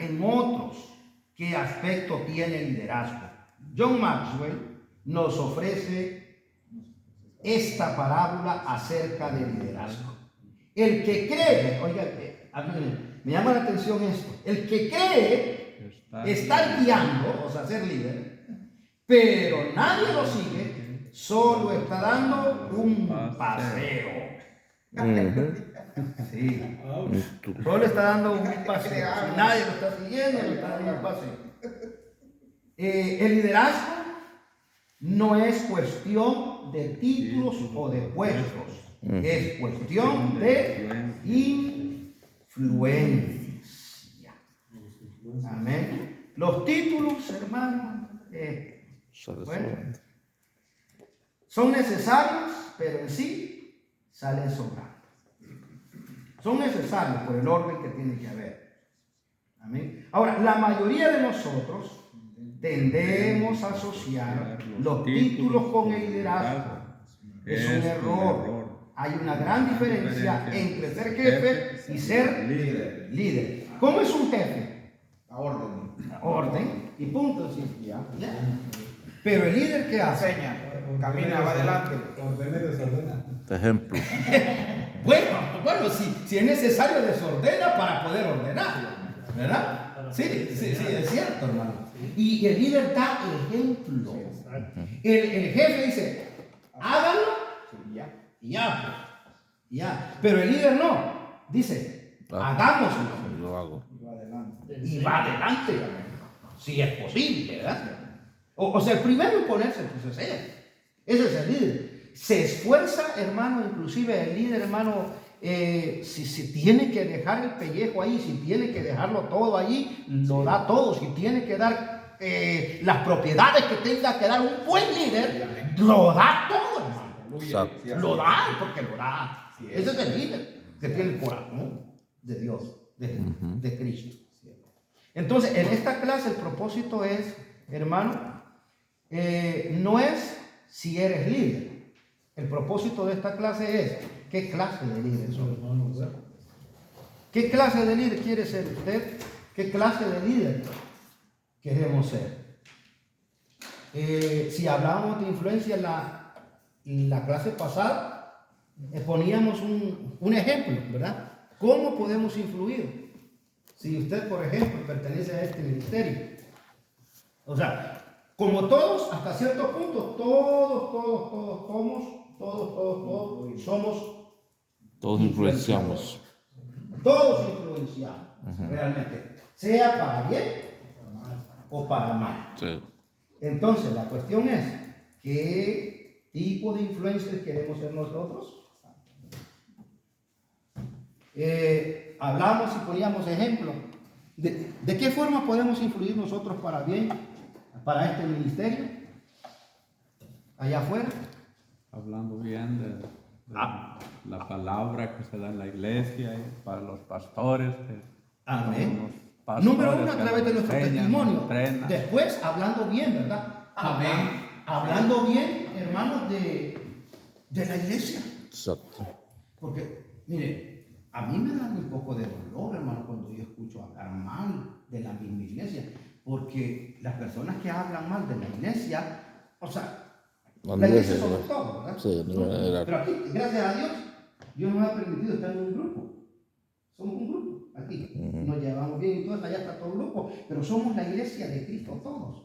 en otros qué aspecto tiene el liderazgo. John Maxwell nos ofrece esta parábola acerca del liderazgo. El que cree, oiga, me llama la atención esto, el que cree estar guiando, o sea, ser líder, pero nadie lo sigue, solo está dando un paseo. Sí. Solo está dando un paseo. Si nadie lo está siguiendo, le está dando un paseo. El liderazgo no es cuestión de títulos o de puestos. Es cuestión de influencia. Amén. Los títulos, hermanos, bueno, son necesarios, pero en sí salen sobrando. Son necesarios por el orden que tiene que haber. Amén. Ahora, la mayoría de nosotros tendemos a asociar los títulos con el liderazgo. Es un error. Hay una gran diferencia entre ser jefe y ser líder. ¿Cómo es un jefe? A orden. Orden y punto. Sí. ¿Ya? Pero el líder, ¿qué hace? Enseña, camina, va adelante. Ordena y desordena. Ejemplo. Bueno, si es necesario desordena para poder ordenar, ¿verdad? Sí, es cierto, hermano. Y el líder da ejemplo. El jefe dice, háganlo y ya. Pero el líder no, dice, hagámoslo. Lo hago. Y va adelante, si es posible, ¿verdad? O sea, el primero en ponerse, pues es él. Ese es el líder. Se esfuerza, hermano, inclusive el líder, hermano, si tiene que dejar el pellejo ahí, si tiene que dejarlo todo allí, lo da todo. Si tiene que dar las propiedades que tenga que dar un buen líder, lo da todo, hermano. Exacto. Lo da porque lo da. Ese es el líder que tiene el corazón de Dios, de Cristo. Entonces, en esta clase el propósito es, hermano, no es si eres líder. El propósito de esta clase es, ¿qué clase de líder soy? ¿Qué clase de líder quiere ser usted? ¿Qué clase de líder queremos ser? Si hablábamos de influencia en la clase pasada, poníamos un ejemplo, ¿verdad? ¿Cómo podemos influir? Si usted, por ejemplo, pertenece a este ministerio. O sea, como todos, hasta cierto punto, todos somos. Todos influenciamos. Todos influenciamos, realmente. Sea para bien o para mal. Sí. Entonces, la cuestión es, ¿qué tipo de influencers queremos ser nosotros? Hablamos y poníamos ejemplo. ¿De qué forma podemos influir nosotros para bien, para este ministerio? Allá afuera. Hablando bien de la palabra que se da en la iglesia y para los pastores. Amén. Pastores Número uno, a través de nuestro testimonio. Entrenan. Después, hablando bien, ¿verdad? Amén. Hablando bien, hermanos, de la iglesia. Exacto. Porque, mire, a mí me da un poco de dolor, hermano, cuando yo escucho hablar mal de la misma iglesia. Porque las personas que hablan mal de la iglesia, o sea, la iglesia somos todos, ¿verdad? Sí, Pero aquí, gracias a Dios, Dios nos ha permitido estar en un grupo. Somos un grupo aquí. Nos llevamos bien y todo, allá está todo el grupo. Pero somos la iglesia de Cristo todos.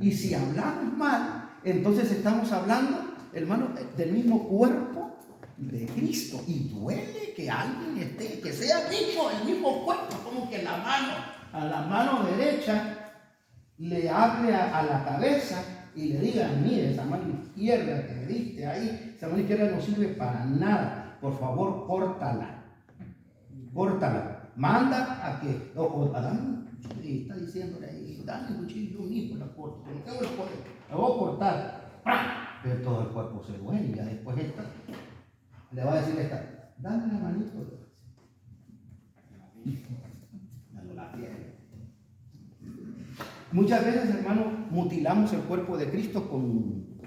Y si hablamos mal, entonces estamos hablando, hermano, del mismo cuerpo de Cristo. Y duele que alguien esté, que sea el mismo cuerpo, como que a la mano derecha le hable a la cabeza y le diga, mire, esa mano izquierda que le diste ahí, esa mano izquierda no sirve para nada. Por favor, córtala. Manda a que, está diciéndole ahí, dale un cuchillo, yo mismo la corto. La voy a cortar. Pero todo el cuerpo se duele y ya después le va a decir dame la manito. Me la tiene. Muchas veces, hermano, mutilamos el cuerpo de Cristo con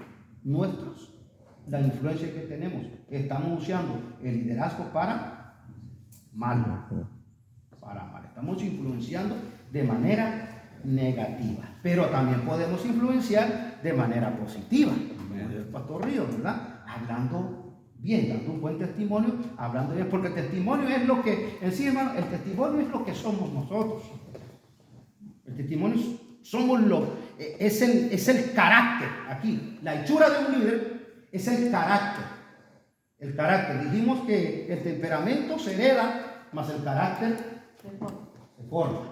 la influencia que tenemos. Estamos usando el liderazgo para mal. Estamos influenciando de manera negativa, pero también podemos influenciar de manera positiva, como dice el pastor Ríos, ¿verdad? Hablando bien, dando un buen testimonio, hablando bien, porque el testimonio es lo que, en sí, hermano, el testimonio es lo que somos nosotros. El testimonio somos es el carácter, aquí, la hechura de un líder es el carácter. El carácter, dijimos que el temperamento se hereda, mas el carácter se forma.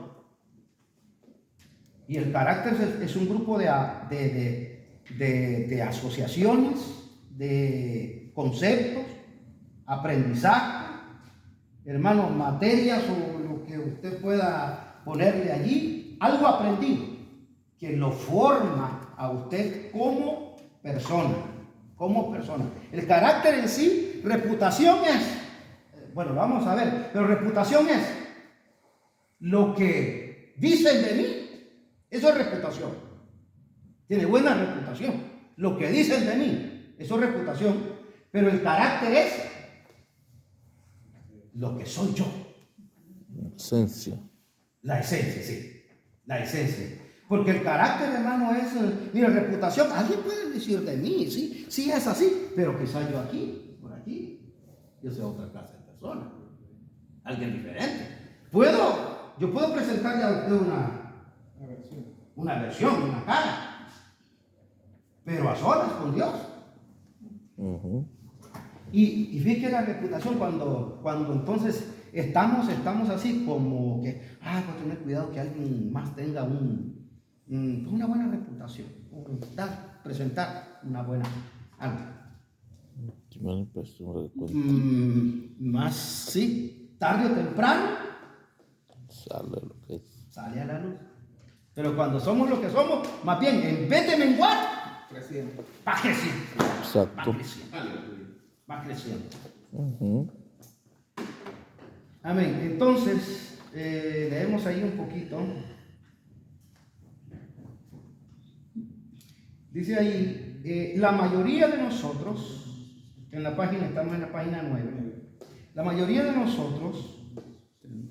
Y el carácter es un grupo de asociaciones, de conceptos, aprendizaje, hermanos, materias o lo que usted pueda ponerle allí, algo aprendido que lo forma a usted como persona. Como persona. El carácter en sí, reputación es, bueno, vamos a ver, pero reputación es lo que dicen de mí, eso es reputación. Tiene buena reputación. Lo que dicen de mí, eso es reputación. Pero el carácter es lo que soy yo. Esencia. La esencia, sí. La esencia. Porque el carácter, hermano, es, mira, reputación. Alguien puede decir de mí, sí, sí es así, pero quizás yo aquí, por aquí, yo soy otra clase de persona. Alguien diferente. Yo puedo presentarle a usted una versión, una cara, pero a solas con Dios. Y fíjate la reputación cuando entonces estamos así como que, hay que tener cuidado que alguien más tenga una buena reputación, presentar una buena algo. Más sí, tarde o temprano sale a la luz. Pero cuando somos lo que somos, más bien, en vez de menguar, va creciendo. Exacto. Va creciendo. Amén. Entonces, leemos ahí un poquito. Dice ahí, la mayoría de nosotros, estamos en la página 9, la mayoría de nosotros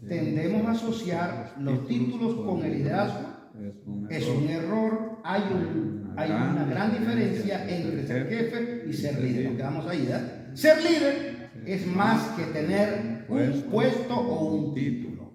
tendemos a asociar los títulos con el liderazgo. Es un error. Hay una gran diferencia entre ser jefe y ser líder. Nos quedamos ahí, ¿verdad? Ser líder es más que tener un puesto o un título.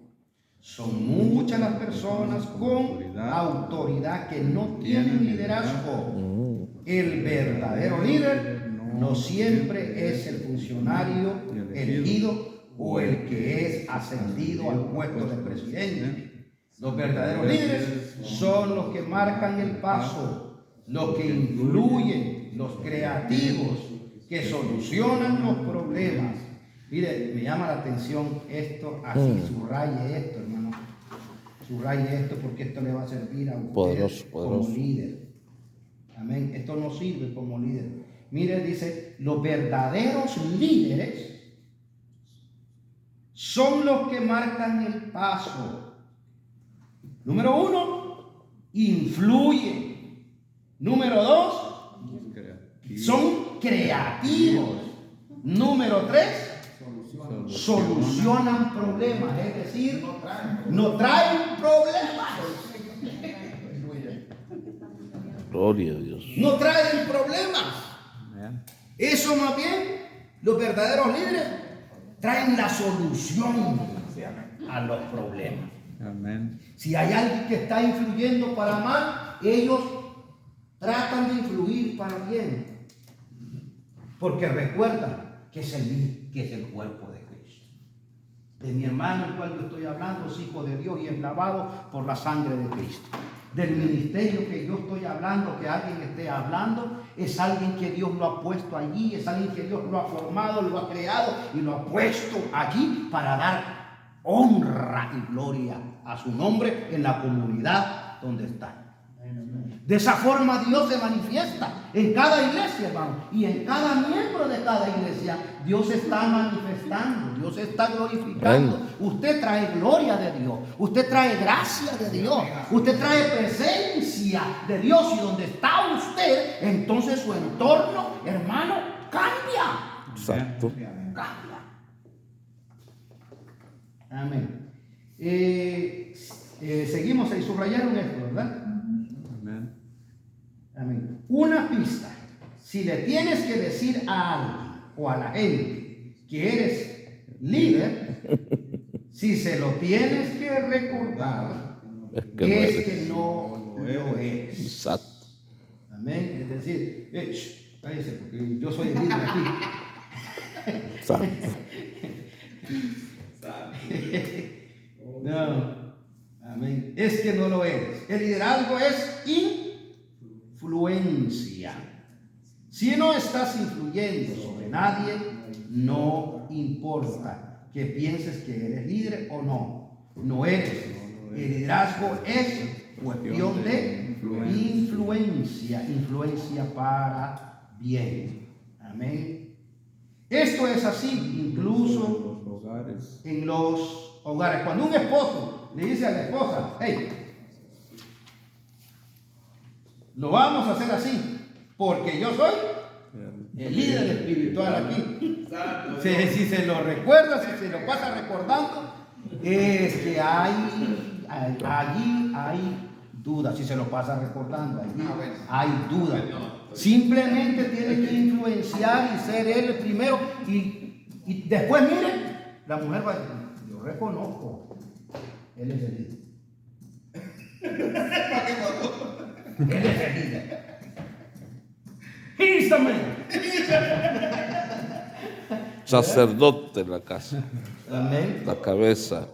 Son muchas las personas con autoridad que no tienen liderazgo. El verdadero líder no siempre es el funcionario elegido o el que es ascendido al puesto de presidente. Los verdaderos líderes son los que marcan el paso, los que influyen, los creativos, que solucionan los problemas. Mire, me llama la atención esto, así, subraye esto, hermano. Subraye esto porque esto le va a servir a usted como líder. Amén. Esto no sirve como líder. Mire, dice, los verdaderos líderes son los que marcan el paso. Número 1, influyen. Número 2, son creativos. Número 3, solucionan problemas, es decir, no traen problemas. Gloria a Dios. No traen problemas. Eso más bien, los verdaderos líderes traen la solución a los problemas. Amén. Si hay alguien que está influyendo para mal, ellos tratan de influir para bien. Porque recuerdan que es el cuerpo de Cristo. De mi hermano, el cual yo estoy hablando, es hijo de Dios y es lavado por la sangre de Cristo. Del ministerio que yo estoy hablando, que alguien esté hablando, es alguien que Dios lo ha puesto allí, es alguien que Dios lo ha formado, lo ha creado y lo ha puesto allí para dar honra y gloria a su nombre en la comunidad donde está. De esa forma Dios se manifiesta en cada iglesia, hermano, y en cada miembro de cada iglesia Dios está manifestando, Dios está glorificando. Usted trae gloria de Dios, usted trae gracia de Dios, usted trae presencia de Dios, y donde está usted, entonces su entorno, hermano, cambia. Exacto. Cambia. Amén. Seguimos ahí, subrayaron esto, ¿verdad? Amén. Amén. Una pista. Si le tienes que decir a alguien o a la gente que eres líder, si se lo tienes que recordar, Es que no es eres. que no lo eres. Exacto. Amén. Es decir, cállese porque yo soy el líder aquí. Exacto. No. Amén. Es que no lo eres. El liderazgo es influencia. Si no estás influyendo sobre nadie, no importa que pienses que eres líder o no. No eres. El liderazgo es cuestión de influencia para bien. Amén. Esto es así incluso Los hogares. en los hogares. Cuando un esposo le dice a la esposa, hey, lo vamos a hacer así, porque yo soy el líder espiritual aquí. Si se lo recuerda, si se lo pasa recordando, es que allí hay duda. Si se lo pasa recordando, allí hay duda. Simplemente tiene que influenciar y ser él el primero. Y después, miren, la mujer va a decir, yo reconozco, él es el líder. Él es el líder. He's the man. Sacerdote en la casa. Amén. La cabeza.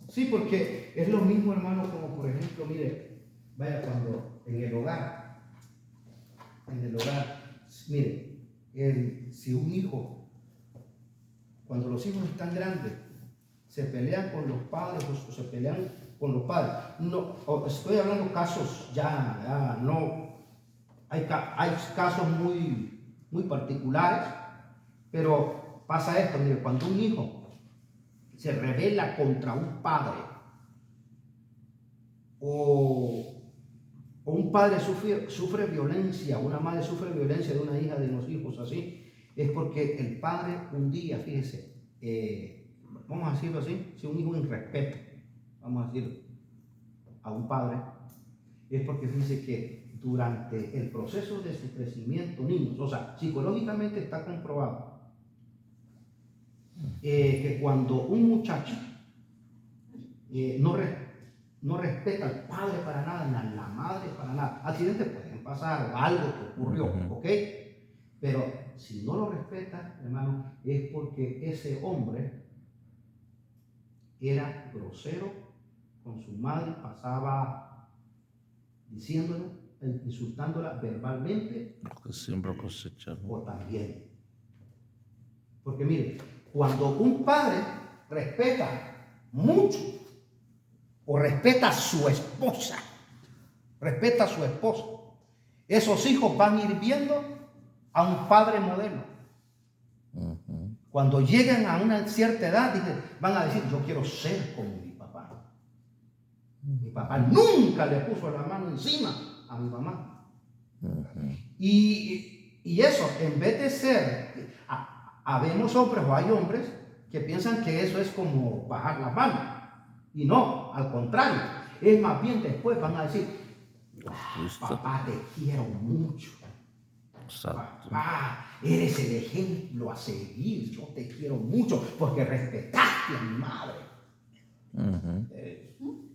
Sí, porque es lo mismo, hermano, como por ejemplo, mire, vaya cuando en el hogar, mire, si un hijo, cuando los hijos están grandes, se pelean con los padres o se pelean con los padres, no, estoy hablando casos ya no, hay casos muy particulares, pero pasa esto, mire, cuando un hijo se rebela contra un padre o un padre sufre violencia, una madre sufre violencia de una hija de los hijos así, es porque el padre un día, fíjese, vamos a decirlo así, si un hijo irrespeto, vamos a decirlo, a un padre, es porque fíjese que durante el proceso de su crecimiento, niños, o sea, psicológicamente está comprobado que cuando un muchacho no respeta al padre para nada, ni a la madre para nada, accidentes pueden pasar o algo que ocurrió, ¿ok? Pero si no lo respeta, hermano, es porque ese hombre era grosero con su madre, pasaba diciéndole, insultándola verbalmente Lo que siembra cosecha. o también. Porque mire, cuando un padre respeta mucho o respeta a su esposa, esos hijos van a ir viendo a un padre modelo. Cuando lleguen a una cierta edad, van a decir, yo quiero ser como mi papá. Mi papá nunca le puso la mano encima a mi mamá. Y eso, en vez de ser, habemos hombres o hay hombres que piensan que eso es como bajar la mano. Y no, al contrario, es más bien después van a decir, papá, te quiero mucho. Exacto. Papá, eres el ejemplo a seguir, yo te quiero mucho porque respetaste a mi madre.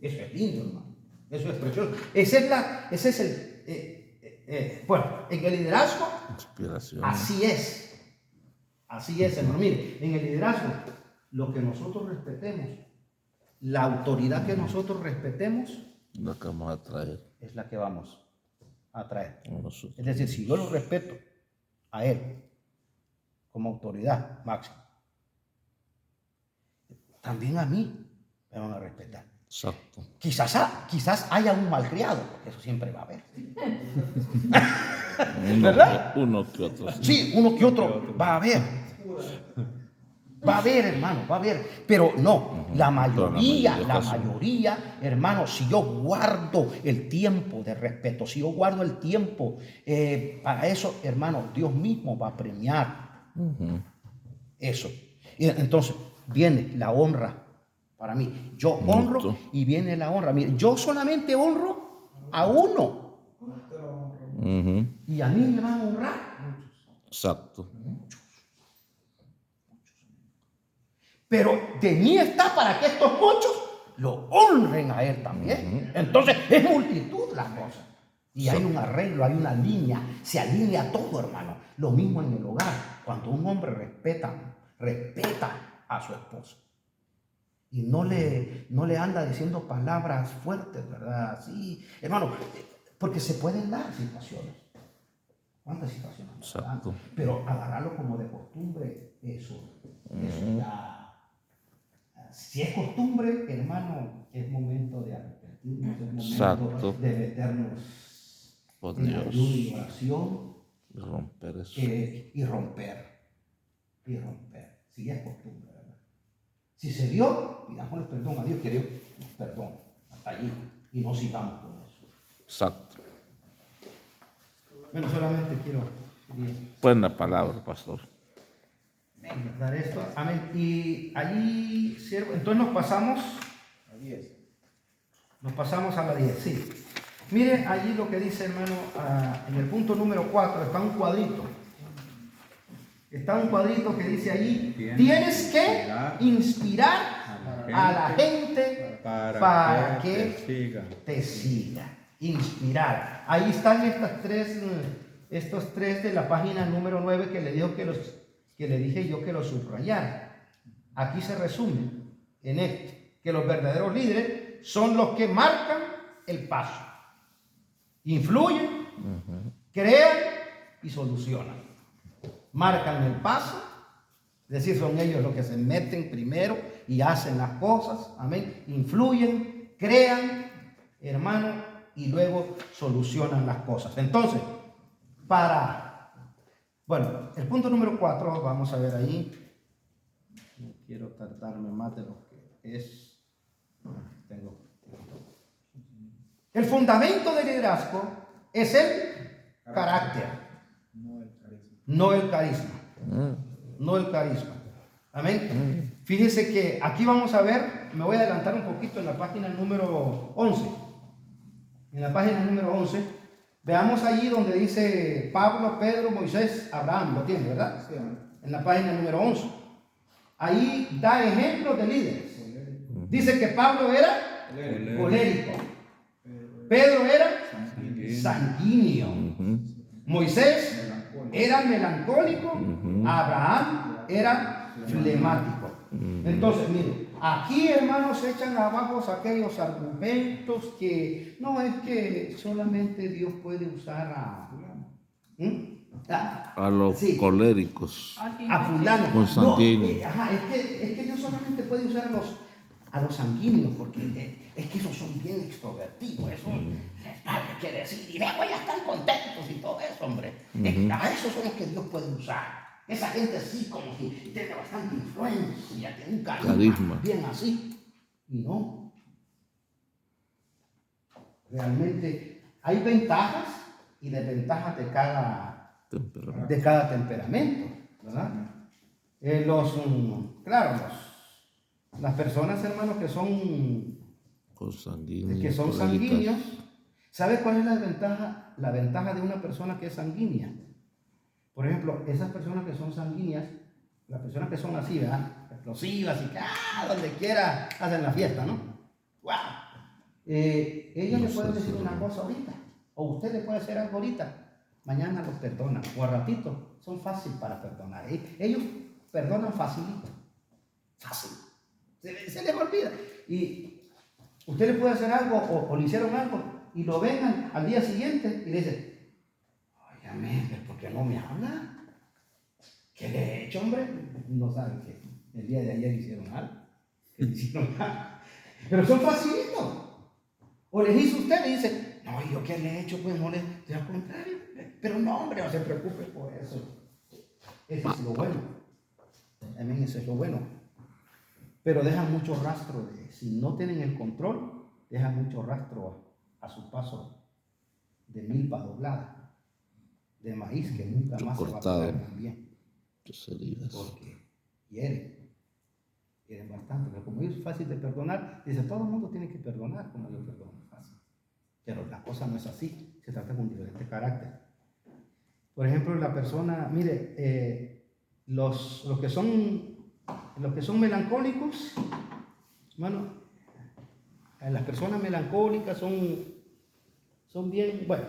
Eso es lindo, hermano. Eso es precioso. Ese es el, bueno, en el liderazgo, Inspiración. así es, hermano. Mire, en el liderazgo, lo que nosotros respetemos, la autoridad que nosotros respetemos, Lo que vamos a traer es la que vamos a traer. a nosotros. Es decir, si yo lo respeto a él como autoridad máxima, también a mí me van a respetar. Exacto. Quizás haya un malcriado, porque eso siempre va a haber. ¿Verdad? Uno que otro. Sí, uno que otro va a haber. Va a haber, hermano, va a haber. Pero no, la mayoría, hermano, si yo guardo el tiempo de respeto, si yo guardo el tiempo para eso, hermano, Dios mismo va a premiar eso. Y entonces viene la honra para mí. Yo honro Mucho. y viene la honra. Mire, yo solamente honro a uno Ujú. y a mí me van a honrar. Exacto. Pero de mí está para que estos muchos lo honren a él también. Entonces es multitud las cosas. Y hay un arreglo, hay una línea, se alinea todo, hermano. Lo mismo en el hogar, cuando un hombre respeta a su esposa. Y no le anda diciendo palabras fuertes, ¿verdad? Sí, hermano, porque se pueden dar situaciones. ¿Cuántas situaciones? Exacto. Pero agarrarlo como de costumbre, eso ya. Si es costumbre, hermano, es momento de arrepentirnos, es momento Exacto. de meternos Por en Dios. ayuno y oración Romper eso. y romper. Si es costumbre, ¿verdad? Si se dio, pidámosle perdón a Dios, que Dios nos perdone hasta allí y no sigamos con eso. Exacto. Bueno, solamente quiero Buena palabra, pastor. dar esto. Amén. Y allí, siervo, entonces nos pasamos A 10. a la 10, sí. Mire allí lo que dice, hermano, en el punto número 4, está un cuadrito. Está un cuadrito que dice allí, tienes que inspirar a la gente para que te siga. Inspirar. Ahí están estos tres de la página número 9 que le dije yo que los subrayara. Aquí se resume en esto, que los verdaderos líderes son los que marcan el paso. Influyen, crean y solucionan. Marcan el paso, es decir, son ellos los que se meten primero y hacen las cosas, amén. Influyen, crean, hermano, y luego solucionan las cosas. Entonces, bueno, el punto número 4, vamos a ver ahí. No quiero tardarme más de lo que es. El fundamento del liderazgo es el carácter, no el carisma. No el carisma. Amén. Fíjense que aquí vamos a ver, me voy a adelantar un poquito en la página número 11. En la página número 11, veamos allí donde dice Pablo, Pedro, Moisés, Abraham. Lo tiene, ¿verdad? Sí. En la página número 11. Ahí da ejemplos de líderes. Dice que Pablo era colérico. Pedro era sanguíneo. Moisés era melancólico. Abraham era flemático. Entonces, mire, aquí, hermanos, se echan abajo aquellos argumentos que no es que solamente Dios puede usar A los coléricos. a fulano. Con sanguíneo. Es que Dios solamente puede usar a los sanguíneos, porque es que esos son bien extrovertidos, eso quiere decir, y luego ya están contentos y todo eso, hombre. A esos son los que Dios puede usar. Esa gente sí, como que tiene bastante influencia, tiene un carisma bien así. Y no. Realmente hay ventajas y desventajas de cada temperamento, ¿verdad? Las personas, hermanos, que son sanguíneos, ¿sabe cuál es la ventaja? La ventaja de una persona que es sanguínea. Por ejemplo, esas personas que son sanguíneas, las personas que son así, ¿verdad? Explosivas y que donde quiera hacen la fiesta, ¿no? ¡Wow! Ellos le pueden decir una cosa ahorita, o usted le puede hacer algo ahorita, mañana los perdonan, o a ratito, son fáciles para perdonar. Ellos perdonan facilito, fácil. Se les olvida. Y usted le puede hacer algo, o le hicieron algo, y lo vengan al día siguiente y le dicen, óyame, ¿por qué no me habla? ¿Qué le he hecho, hombre? No saben que el día de ayer hicieron algo. Pero son facilitos. O les dice usted, le dice, no, ¿yo qué le he hecho? Pues no le, al contrario. Pero no, hombre, no se preocupe por eso. Eso es lo bueno. Amén, eso es lo bueno. Pero dejan mucho rastro si no tienen el control, dejan mucho rastro a su paso de milpa doblada, de maíz que nunca más se va a poder bien. Porque hiere quieren bastante, pero como es fácil de perdonar, dice, todo el mundo tiene que perdonar como yo perdono, fácil. Pero la cosa no es así, se trata con diferente carácter. Por ejemplo, la persona, mire, los que son melancólicos, bueno, las personas melancólicas son bien, bueno,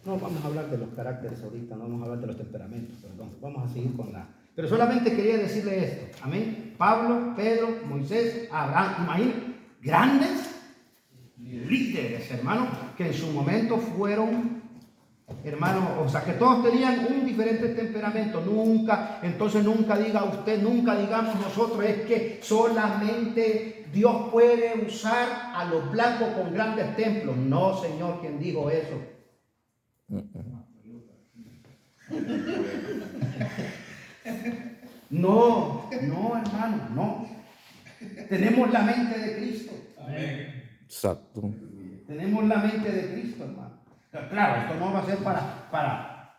no vamos a hablar de los caracteres ahorita, no vamos a hablar de los temperamentos, perdón, vamos a seguir con pero solamente quería decirle esto, amén. Pablo, Pedro, Moisés, Abraham, imagínense, grandes líderes, hermanos, que en su momento fueron, hermanos, o sea, que todos tenían un diferente temperamento. Entonces nunca diga usted, nunca digamos nosotros, es que solamente Dios puede usar a los blancos con grandes templos. No, Señor, ¿quién dijo eso? No, hermano, no. Tenemos la mente de Cristo. Amén. Exacto. Tenemos la mente de Cristo, hermano. Claro, esto no va a ser para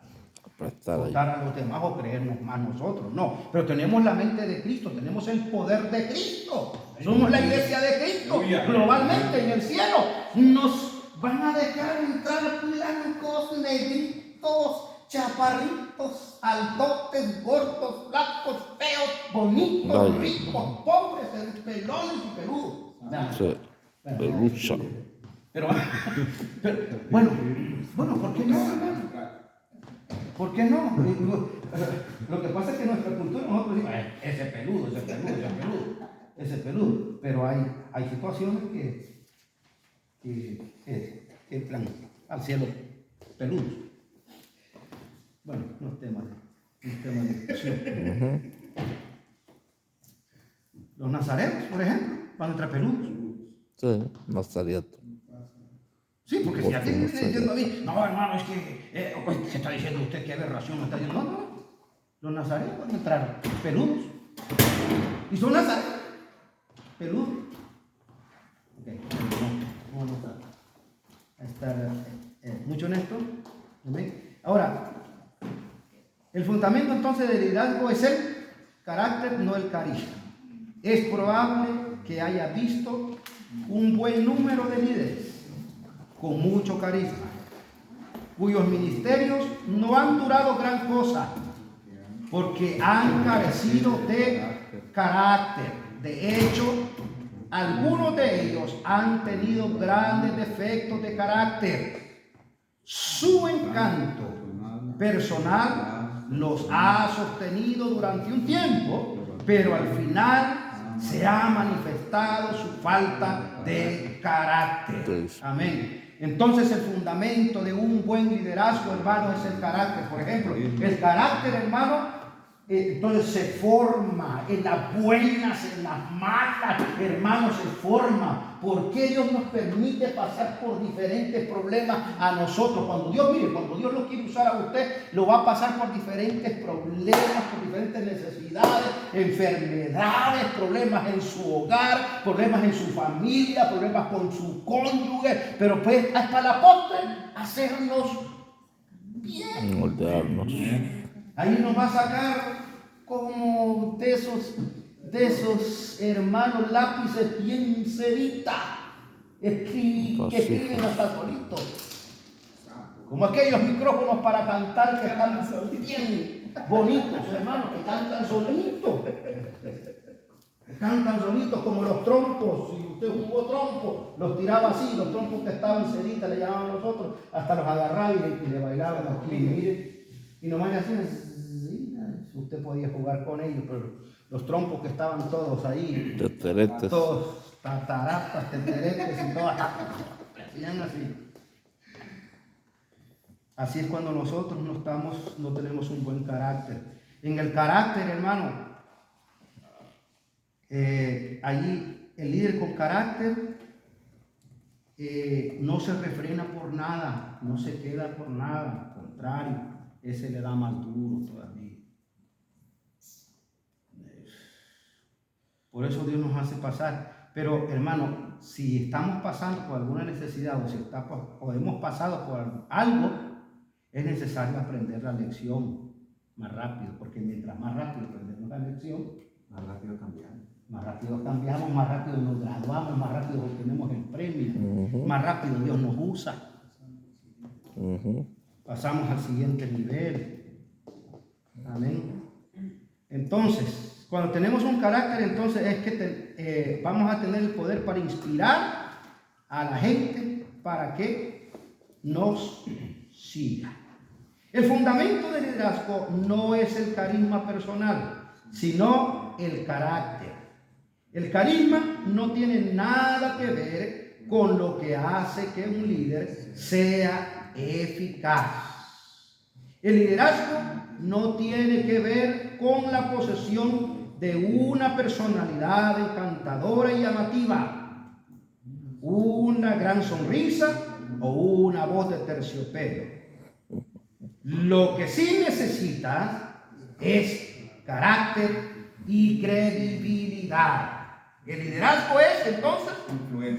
contar a los demás o creernos más nosotros, no. Pero tenemos la mente de Cristo, tenemos el poder de Cristo. Somos la iglesia de Cristo. Globalmente en el cielo nos van a dejar entrar blancos, negritos, chaparritos, altotes, gordos, flacos, feos, bonitos, ricos, pobres, pelones y peludos. Sí, pelucha. Pero bueno, ¿por qué no, hermano? ¿Por qué no? Lo que pasa es que en nuestra cultura nosotros decimos, ese peludo. Pero hay situaciones que entran al cielo peludos. Bueno, no es tema de discusión. Los nazarenos, por ejemplo, van a entrar peludos. Sí, nazareto. Sí, porque si aquí me está diciendo a mí, no, hermano, es que se está diciendo usted que aberración, me está diciendo, no. Los nazarenos van a entrar peludos. Y son nazarenos peludos. Ok, no vamos a estar mucho honesto. Ahora, el fundamento entonces del liderazgo es el carácter, no el carisma. Es probable que haya visto un buen número de líderes con mucho carisma, cuyos ministerios no han durado gran cosa, porque han carecido de carácter. De hecho, algunos de ellos han tenido grandes defectos de carácter. Su encanto personal los ha sostenido durante un tiempo, pero al final se ha manifestado su falta de carácter. Amén. Entonces el fundamento de un buen liderazgo, hermano, es el carácter. Por ejemplo, el carácter, hermano, entonces se forma en las buenas, en las malas, hermano, se forma. ¿Por qué Dios nos permite pasar por diferentes problemas a nosotros? Cuando Dios lo quiere usar a usted, lo va a pasar por diferentes problemas, por diferentes necesidades, enfermedades, problemas en su hogar, problemas en su familia, problemas con su cónyuge, pero pues hasta la postre hacernos bien. Moldearnos. Ahí nos va a sacar como de esos hermanos lápices bien cerita, que escriben hasta solitos. Como aquellos micrófonos para cantar que están bien bonitos, hermanos, que cantan solitos. Cantan solitos como los trompos. Si usted jugó trompo, los tiraba así, los trompos que estaban ceritas le llamaban nosotros, hasta los agarraba y le bailaban aquí, mire. Y nomás le hacían, usted podía jugar con ellos, pero los trompos que estaban todos ahí, Teteretes. todos tataratas, teteretes y todas, hacían así. Así es cuando nosotros no tenemos un buen carácter. En el carácter, hermano, allí el líder con carácter no se refrena por nada, no se queda por nada, al contrario, ese le da más duro todavía. Por eso Dios nos hace pasar. Pero hermano, si estamos pasando por alguna necesidad o hemos pasado por algo, es necesario aprender la lección más rápido, porque mientras más rápido aprendemos la lección, Más rápido cambiamos. Más rápido cambiamos, más rápido nos graduamos, más rápido obtenemos el premio, más rápido Dios nos usa. Pasamos al siguiente nivel. Amén. Entonces, cuando tenemos un carácter, entonces es que vamos a tener el poder para inspirar a la gente para que nos siga. El fundamento del liderazgo no es el carisma personal, sino el carácter. El carisma no tiene nada que ver con lo que hace que un líder sea eficaz. El liderazgo no tiene que ver con la posesión de una personalidad encantadora y llamativa, una gran sonrisa o una voz de terciopelo. Lo que sí necesita es carácter y credibilidad. El liderazgo es entonces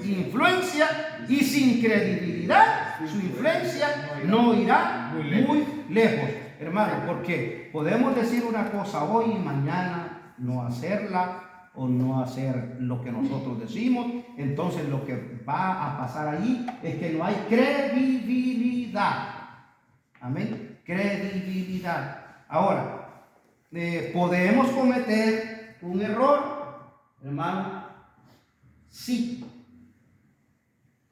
influencia, y sin credibilidad su influencia no irá muy lejos, hermano, porque podemos decir una cosa hoy y mañana no hacerla o no hacer lo que nosotros decimos. Entonces lo que va a pasar allí es que no hay credibilidad. Amén, credibilidad. Ahora, podemos cometer un error, hermano. Sí.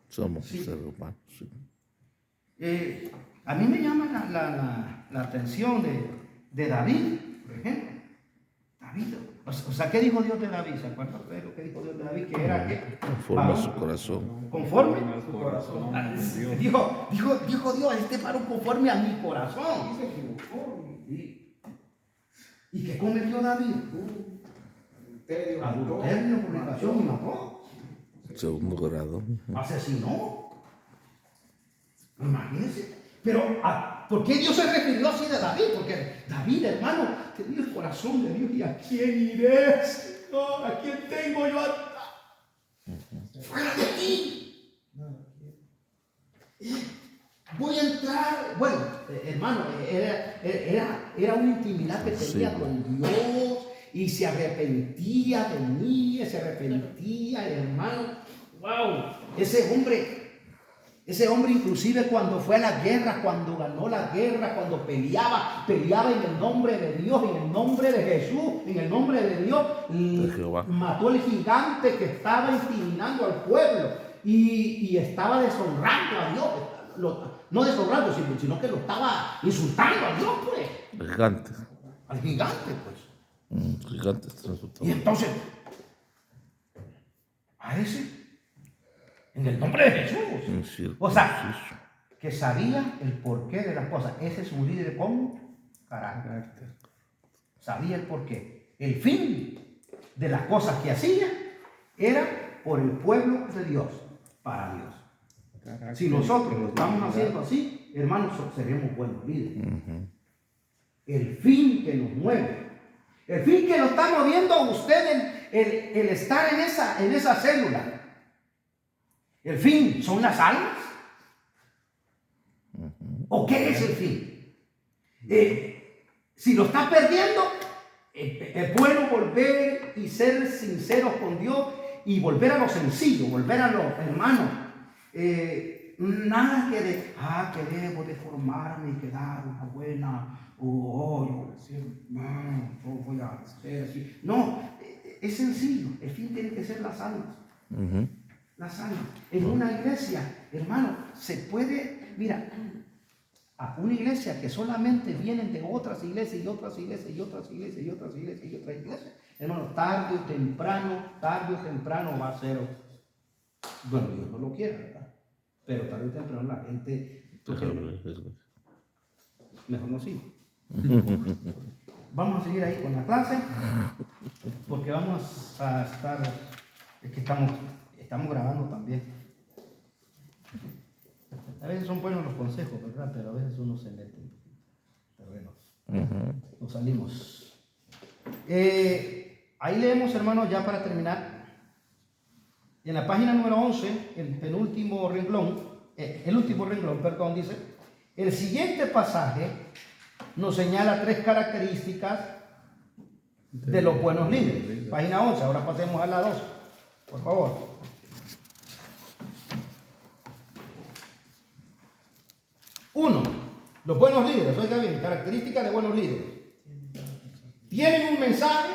Somos seres humanos. Sí. A mí me llama la atención de David, por ejemplo. David, o sea, ¿qué dijo Dios de David? ¿Se acuerdan de lo que dijo Dios de David? Que era que Conforme a su corazón. conforme a su corazón. dijo Dios, este varón conforme a mi corazón. ¿Y qué cometió David? Adulterio, fornicación y mató. Segundo grado. Asesinó. Imagínense. Pero, ¿por qué Dios se refirió así de David? Porque David, hermano, tenía el corazón de Dios. ¿Y a quién iré, Señor? ¿A quién tengo yo? Fuera de ti. Voy a entrar. Bueno, hermano, era una intimidad que tenía con Dios. Y se arrepentía de mí, se arrepentía, hermano. ¡Wow! Ese hombre inclusive cuando fue a la guerra, cuando ganó la guerra, cuando peleaba en el nombre de Dios, en el nombre de Jesús, en el nombre de Dios, mató al gigante que estaba intimidando al pueblo y estaba deshonrando a Dios. No deshonrando, sino que lo estaba insultando a Dios, pues. El gigante. Al gigante, pues. Gigante. Y entonces, a ese, en el nombre de Jesús. O sea, que sabía el porqué de las cosas. Ese es un líder con carácter. Sabía el porqué. El fin de las cosas que hacía era por el pueblo de Dios, para Dios. Si nosotros lo estamos haciendo así, hermanos, seremos buenos líderes. El fin que nos mueve. El fin que lo está moviendo a usted, el estar en esa célula. El fin son las almas. ¿O qué es el fin? Si lo está perdiendo, es bueno volver y ser sinceros con Dios y volver a lo sencillo, volver a lo hermano. Nada que debo de formarme y quedar una buena. Yo voy a hacer así. No, es sencillo. El fin tiene que ser las almas. Las almas. En una iglesia, hermano, se puede, mira, a una iglesia que solamente vienen de otras iglesias y otras iglesias y otras iglesias y otras iglesias y otras iglesias, hermano, tarde o temprano va a ser, bueno, Dios no lo quiere, ¿verdad? Pero tarde o temprano la gente, mejor no sigue. Vamos a seguir ahí con la clase, porque vamos a estar, es que estamos grabando también. A veces son buenos los consejos, ¿verdad? Pero a veces uno se mete en terrenos. Nos salimos. Ahí leemos, hermanos, ya para terminar. En la página número 11, el último renglón, dice: el siguiente pasaje nos señala 3 características de los buenos líderes. Página 11, ahora pasemos a la 12, por favor. Uno, los buenos líderes, oiga bien, características de buenos líderes. Tienen un mensaje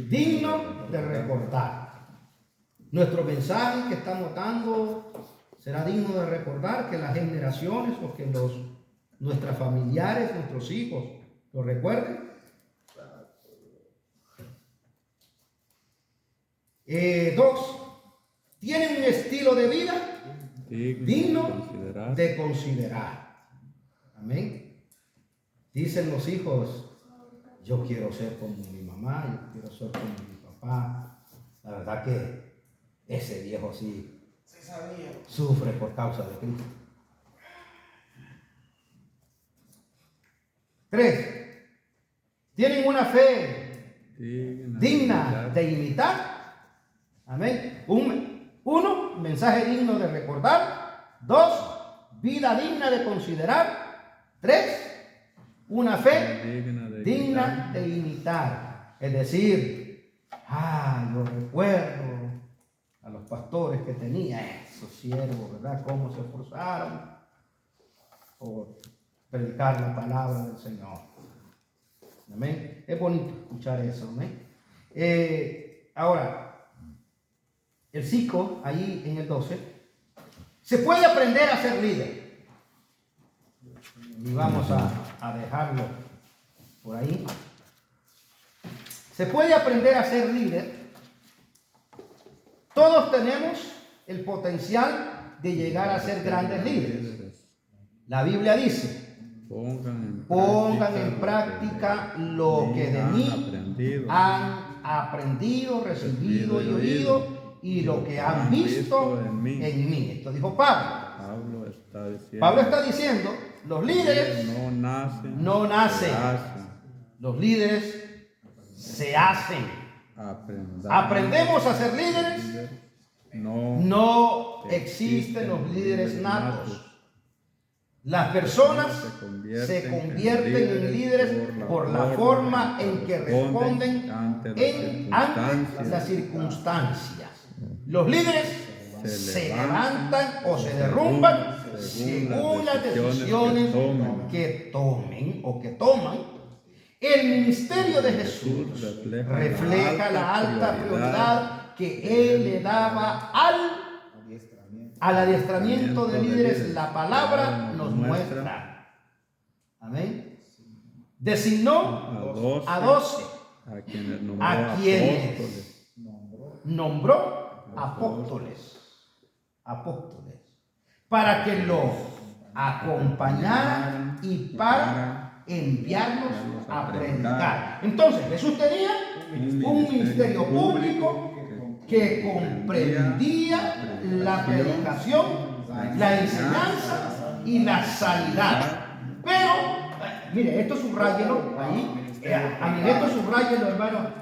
digno de recordar. Nuestro mensaje que estamos dando será digno de recordar, que las generaciones o que nuestros familiares, nuestros hijos lo recuerden. Dos, tienen un estilo de vida digno de considerar. Amén. Dicen los hijos, yo quiero ser como mi mamá, yo quiero ser como mi papá. La verdad que ese viejo sí sufre por causa de Cristo. 3. Tienen una fe digna de imitar. Amén. 1, mensaje digno de recordar. 2, vida digna de considerar. 3, una fe digna de imitar. Es decir, yo recuerdo a los pastores que tenía esos siervos, ¿verdad? Cómo se esforzaron por predicar la palabra del Señor. Amén. Es bonito escuchar eso, amén. Ahora, el 5, ahí en el 12, se puede aprender a ser líder. Y vamos a dejarlo por ahí. Se puede aprender a ser líder. Todos tenemos el potencial de llegar a ser grandes líderes. La Biblia dice, pongan en práctica lo que de mí han aprendido, recibido y oído, y lo que han visto en mí. Esto dijo Pablo. Pablo está diciendo, los líderes no nacen. Los líderes se hacen. Aprendemos a ser líderes. No existen los líderes natos. Las personas se convierten en líderes por la forma en que responden ante las circunstancias. Los líderes se levantan o se derrumban según las decisiones que tomen o que toman. El ministerio de Jesús refleja la alta prioridad que Él le daba al adiestramiento de líderes. La palabra nos muestra. Amén. Designó a 12, a quienes nombró apóstoles, para que los acompañaran y para enviarlos a predicar. Entonces Jesús tenía un ministerio público que comprendía la predicación, la enseñanza y la sanidad. Pero, mire, esto subrayelo ahí. A mí esto subrayelo, hermano.